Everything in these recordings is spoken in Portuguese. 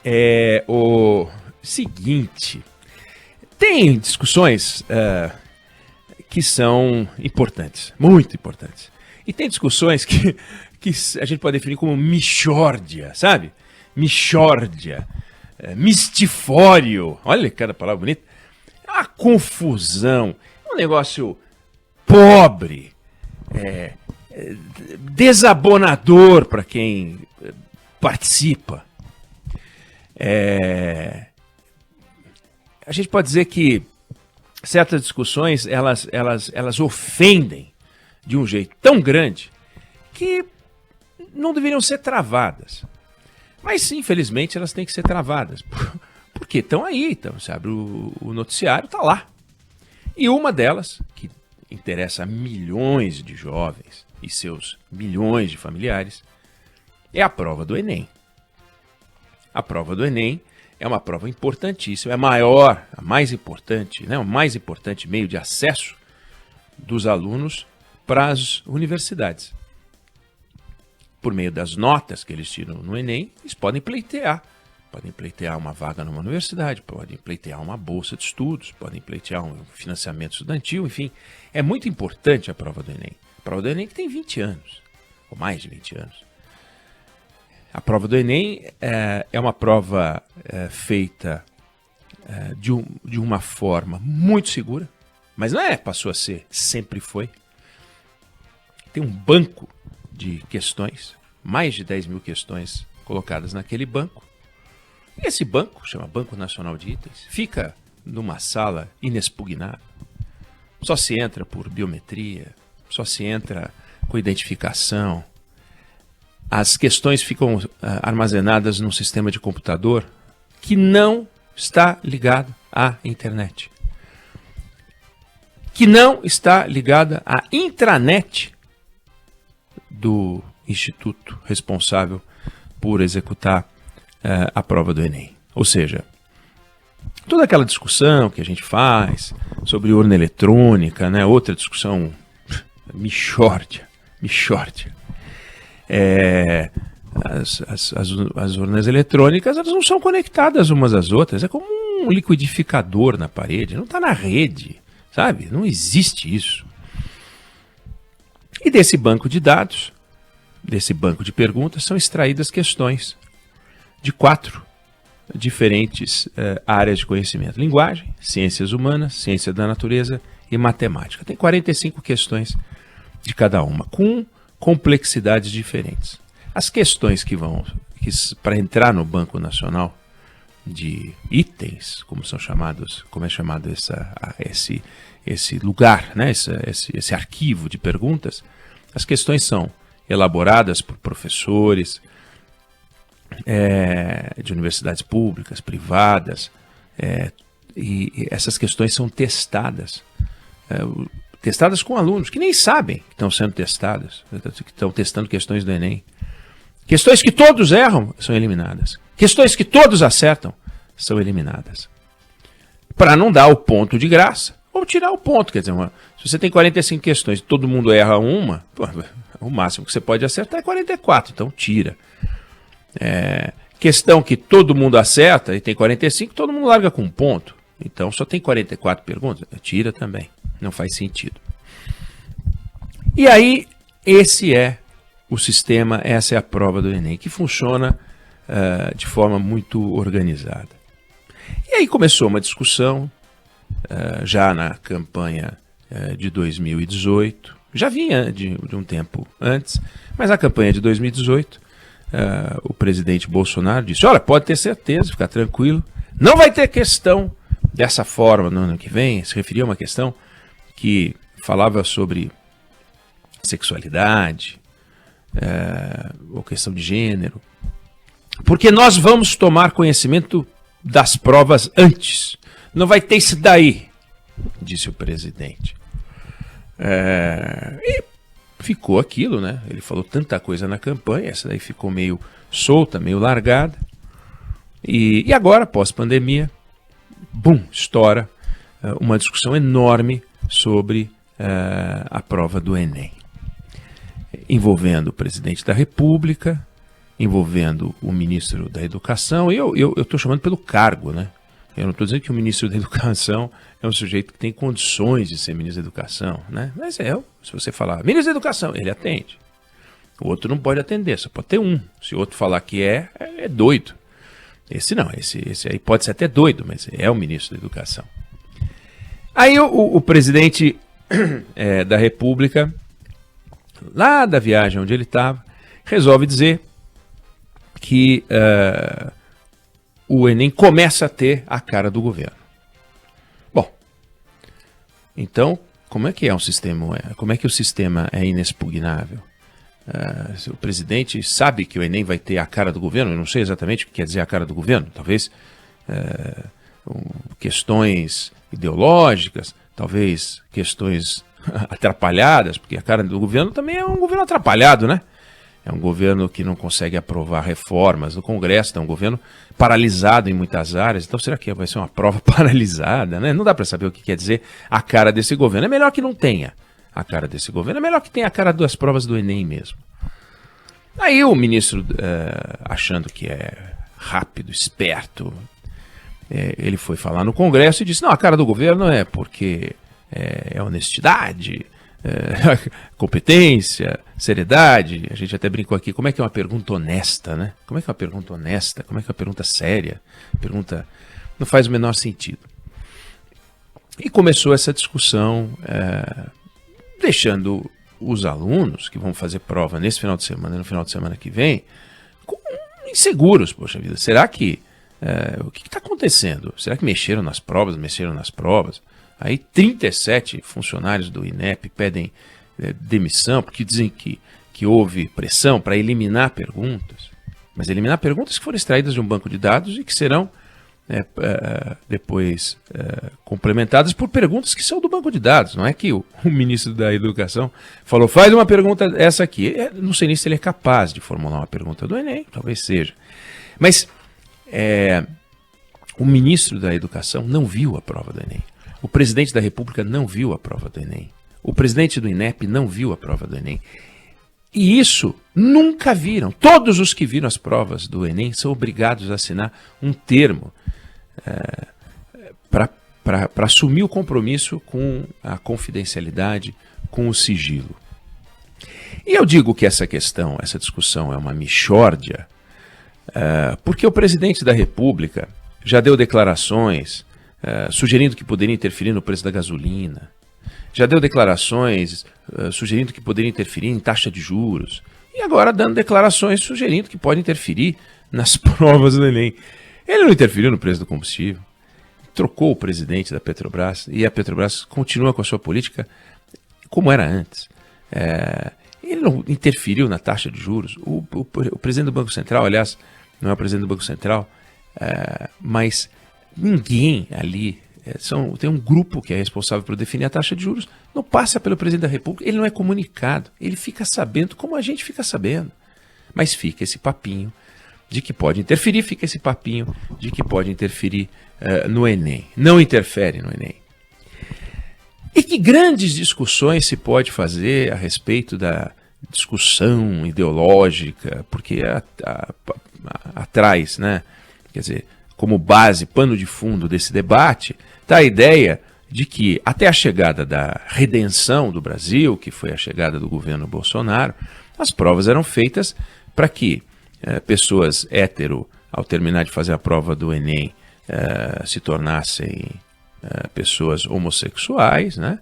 É o seguinte, tem discussões que são importantes, muito importantes. E tem discussões que a gente pode definir como mixórdia, sabe? Mixórdia, mistifório, olha cada palavra bonita. É uma confusão, um negócio pobre, desabonador para quem participa. A gente pode dizer que certas discussões elas ofendem de um jeito tão grande que não deveriam ser travadas. Mas, infelizmente, elas têm que ser travadas. Porque estão aí, então, sabe? O noticiário está lá. E uma delas, que interessa a milhões de jovens e seus milhões de familiares, é a prova do Enem. A prova do Enem é uma prova importantíssima, é a maior, a mais importante, né? O mais importante meio de acesso dos alunos para as universidades. Por meio das notas que eles tiram no Enem, eles podem pleitear. Podem pleitear uma vaga numa universidade, podem pleitear uma bolsa de estudos, podem pleitear um financiamento estudantil, enfim. É muito importante a prova do Enem. A prova do Enem que tem 20 anos, ou mais de 20 anos. A prova do Enem é uma prova feita de uma forma muito segura, mas não passou a ser, sempre foi. Tem um banco de questões, mais de 10 mil questões colocadas naquele banco. E esse banco, chama Banco Nacional de Itens, fica numa sala inexpugnável. Só se entra por biometria, só se entra com identificação. As questões ficam armazenadas num sistema de computador que não está ligado à internet. Que não está ligada à intranet do instituto responsável por executar a prova do Enem. Ou seja, toda aquela discussão que a gente faz sobre urna eletrônica, né, outra discussão mixórdia. As urnas eletrônicas, elas não são conectadas umas às outras, é como um liquidificador na parede, não está na rede, sabe? Não existe isso. E desse banco de dados, desse banco de perguntas, são extraídas questões de 4 diferentes áreas de conhecimento: linguagem, ciências humanas, ciência da natureza e matemática. Tem 45 questões de cada uma, com complexidades diferentes. As questões para entrar no Banco Nacional de Itens, como é chamado esse lugar, né? esse arquivo de perguntas, as questões são elaboradas por professores de universidades públicas, privadas, e essas questões são testadas com alunos que nem sabem que estão sendo testadas, que estão testando questões do Enem. Questões que todos erram são eliminadas. Questões que todos acertam são eliminadas. Para não dar o ponto de graça, ou tirar o ponto. Quer dizer, se você tem 45 questões e todo mundo erra uma, o máximo que você pode acertar é 44, então tira. Questão que todo mundo acerta e tem 45, todo mundo larga com um ponto. Então só tem 44 perguntas, tira também. Não faz sentido. E aí, esse é o sistema, essa é a prova do Enem, que funciona de forma muito organizada. E aí começou uma discussão, já na campanha de 2018, já vinha de um tempo antes, mas na campanha de 2018, o presidente Bolsonaro disse: olha, pode ter certeza, ficar tranquilo, não vai ter questão dessa forma no ano que vem. Se referia a uma questão que falava sobre sexualidade, ou questão de gênero, porque nós vamos tomar conhecimento das provas antes. Não vai ter isso daí, disse o presidente. E ficou aquilo, né? Ele falou tanta coisa na campanha, essa daí ficou meio solta, meio largada. E agora, pós-pandemia, estoura uma discussão enorme sobre a prova do Enem, envolvendo o presidente da República, envolvendo o ministro da Educação, e eu estou chamando pelo cargo, né? Eu não estou dizendo que o ministro da Educação é um sujeito que tem condições de ser ministro da Educação, né? Mas se você falar ministro da Educação, ele atende. O outro não pode atender, só pode ter um. Se o outro falar que é doido. Esse não, esse aí pode ser até doido, mas é o ministro da Educação. Aí o presidente da República, lá da viagem onde ele estava, resolve dizer que o Enem começa a ter a cara do governo. Bom, então, como é que é um sistema? Como é que o sistema é inexpugnável? O presidente sabe que o Enem vai ter a cara do governo, eu não sei exatamente o que quer dizer a cara do governo, talvez questões ideológicas, talvez questões atrapalhadas, porque a cara do governo também é um governo atrapalhado, né? É um governo que não consegue aprovar reformas no Congresso, é um governo paralisado em muitas áreas. Então será que vai ser uma prova paralisada, né? Não dá para saber o que quer dizer a cara desse governo. É melhor que não tenha a cara desse governo, é melhor que tenha a cara das provas do Enem mesmo. Aí o ministro, achando que é rápido, esperto, ele foi falar no Congresso e disse, não, a cara do governo é porque é honestidade, competência, seriedade. A gente até brincou aqui, como é que é uma pergunta honesta, né? Como é que é uma pergunta honesta? Como é que é uma pergunta séria? Pergunta não faz o menor sentido. E começou essa discussão, deixando os alunos que vão fazer prova nesse final de semana e no final de semana que vem inseguros, poxa vida. Será que o que está acontecendo? Será que mexeram nas provas? Aí 37 funcionários do INEP pedem demissão porque dizem que houve pressão para eliminar perguntas. Mas eliminar perguntas que foram extraídas de um banco de dados e que serão depois complementadas por perguntas que são do banco de dados. Não é que o ministro da Educação falou, faz uma pergunta essa aqui. Não sei nem se ele é capaz de formular uma pergunta do Enem, talvez seja. Mas o ministro da Educação não viu a prova do Enem. O presidente da República não viu a prova do Enem. O presidente do INEP não viu a prova do Enem. E isso nunca viram. Todos os que viram as provas do Enem são obrigados a assinar um termo para assumir o compromisso com a confidencialidade, com o sigilo. E eu digo que essa discussão é uma mixórdia, porque o presidente da República já deu declarações sugerindo que poderia interferir no preço da gasolina, já deu declarações sugerindo que poderia interferir em taxa de juros, e agora dando declarações sugerindo que pode interferir nas provas do Enem. Ele não interferiu no preço do combustível, trocou o presidente da Petrobras, e a Petrobras continua com a sua política como era antes. Ele não interferiu na taxa de juros. O presidente do Banco Central, aliás, não é o presidente do Banco Central, mas ninguém ali, tem um grupo que é responsável por definir a taxa de juros, não passa pelo presidente da República, ele não é comunicado, ele fica sabendo como a gente fica sabendo. Mas fica esse papinho de que pode interferir, fica esse papinho de que pode interferir no Enem. Não interfere no Enem. E que grandes discussões se pode fazer a respeito da discussão ideológica, porque atrás, né, quer dizer, como base, pano de fundo desse debate, está a ideia de que até a chegada da redenção do Brasil, que foi a chegada do governo Bolsonaro, as provas eram feitas para que pessoas hétero, ao terminar de fazer a prova do Enem, se tornassem pessoas homossexuais, né?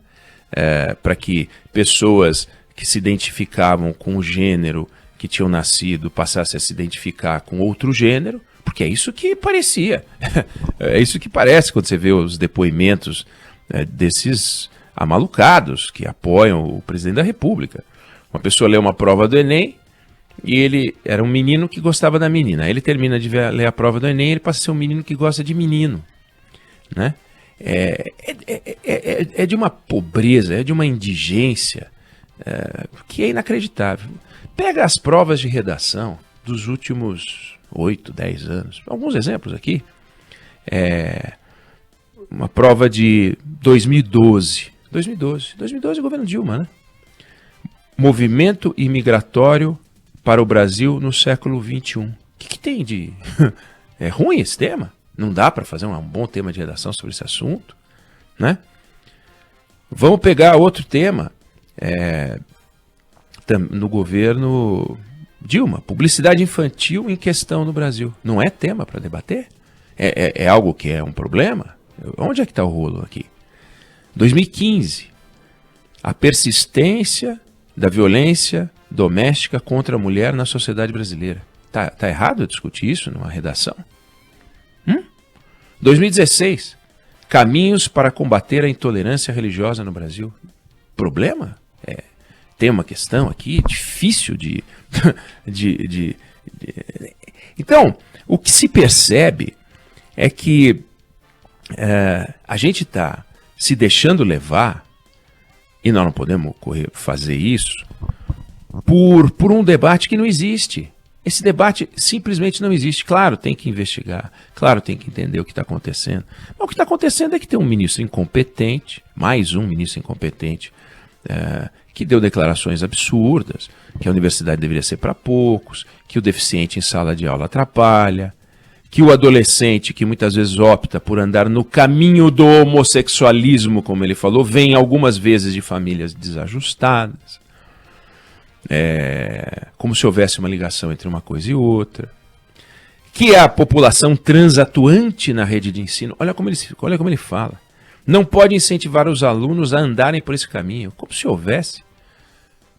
Para que pessoas que se identificavam com o gênero que tinham nascido passassem a se identificar com outro gênero, porque é isso que parecia. É isso que parece quando você vê os depoimentos desses amalucados que apoiam o presidente da República. Uma pessoa lê uma prova do Enem e ele era um menino que gostava da menina. Aí ele termina de ler a prova do Enem e ele passa a ser um menino que gosta de menino, né? É de uma pobreza, é de uma indigência que é inacreditável. Pega as provas de redação dos últimos 8, 10 anos. Alguns exemplos aqui. Uma prova de 2012. 2012 é o governo Dilma, né? Movimento imigratório para o Brasil no século XXI. O que tem de... É ruim esse tema? Não dá para fazer um bom tema de redação sobre esse assunto, né? Vamos pegar outro tema no governo Dilma. Publicidade infantil em questão no Brasil. Não é tema para debater? É algo que é um problema? Onde é que está o rolo aqui? 2015. A persistência da violência doméstica contra a mulher na sociedade brasileira. Tá errado eu discutir isso numa redação? 2016. Caminhos para combater a intolerância religiosa no Brasil. Problema? Tem uma questão aqui difícil de... Então, o que se percebe é que a gente está se deixando levar, e nós não podemos fazer isso, por um debate que não existe. Esse debate simplesmente não existe. Claro, tem que investigar, claro, tem que entender o que está acontecendo. Mas o que está acontecendo é que tem um ministro incompetente, mais um ministro incompetente, que deu declarações absurdas, que a universidade deveria ser para poucos, que o deficiente em sala de aula atrapalha, que o adolescente, que muitas vezes opta por andar no caminho do homossexualismo, como ele falou, vem algumas vezes de famílias desajustadas. Como se houvesse uma ligação entre uma coisa e outra. Que a população transatuante na rede de ensino, olha como ele fala, não pode incentivar os alunos a andarem por esse caminho, como se houvesse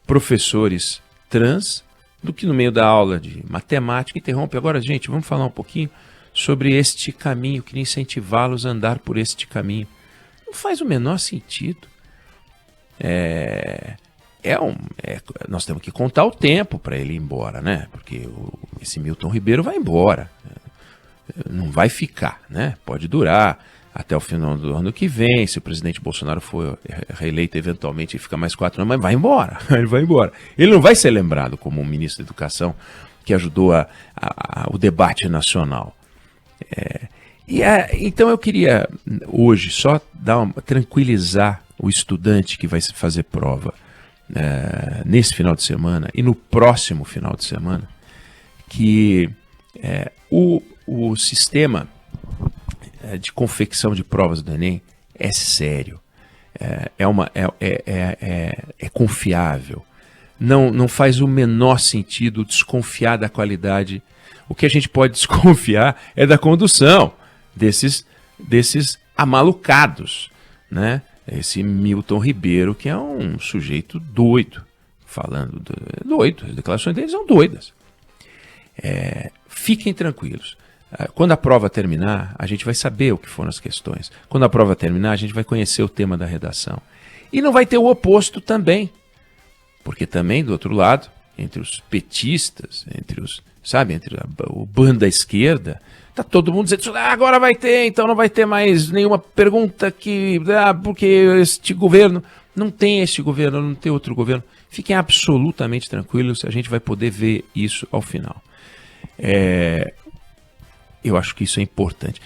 professores trans do que no meio da aula de matemática interrompe. Agora, gente, vamos falar um pouquinho sobre este caminho, queria incentivá-los a andar por este caminho. Não faz o menor sentido. Nós temos que contar o tempo para ele ir embora, né? Porque esse Milton Ribeiro vai embora. Não vai ficar, né? Pode durar até o final do ano que vem. Se o presidente Bolsonaro for reeleito eventualmente e fica mais 4 anos, mas vai embora. Ele vai embora. Ele não vai ser lembrado como um ministro da Educação que ajudou o debate nacional. Então eu queria hoje só tranquilizar o estudante que vai fazer prova nesse final de semana e no próximo final de semana, que o sistema de confecção de provas do Enem é sério, é confiável, não faz o menor sentido desconfiar da qualidade. O que a gente pode desconfiar é da condução desses amalucados, né? Esse Milton Ribeiro, que é um sujeito doido, doido, as declarações dele são doidas. Fiquem tranquilos. Quando a prova terminar, a gente vai saber o que foram as questões. Quando a prova terminar, a gente vai conhecer o tema da redação. E não vai ter o oposto também. Porque também, do outro lado, entre os petistas, entre o bando da esquerda, tá todo mundo dizendo, agora vai ter, então não vai ter mais nenhuma pergunta porque este governo, não tem este governo, não tem outro governo. Fiquem absolutamente tranquilos, a gente vai poder ver isso ao final. Eu acho que isso é importante.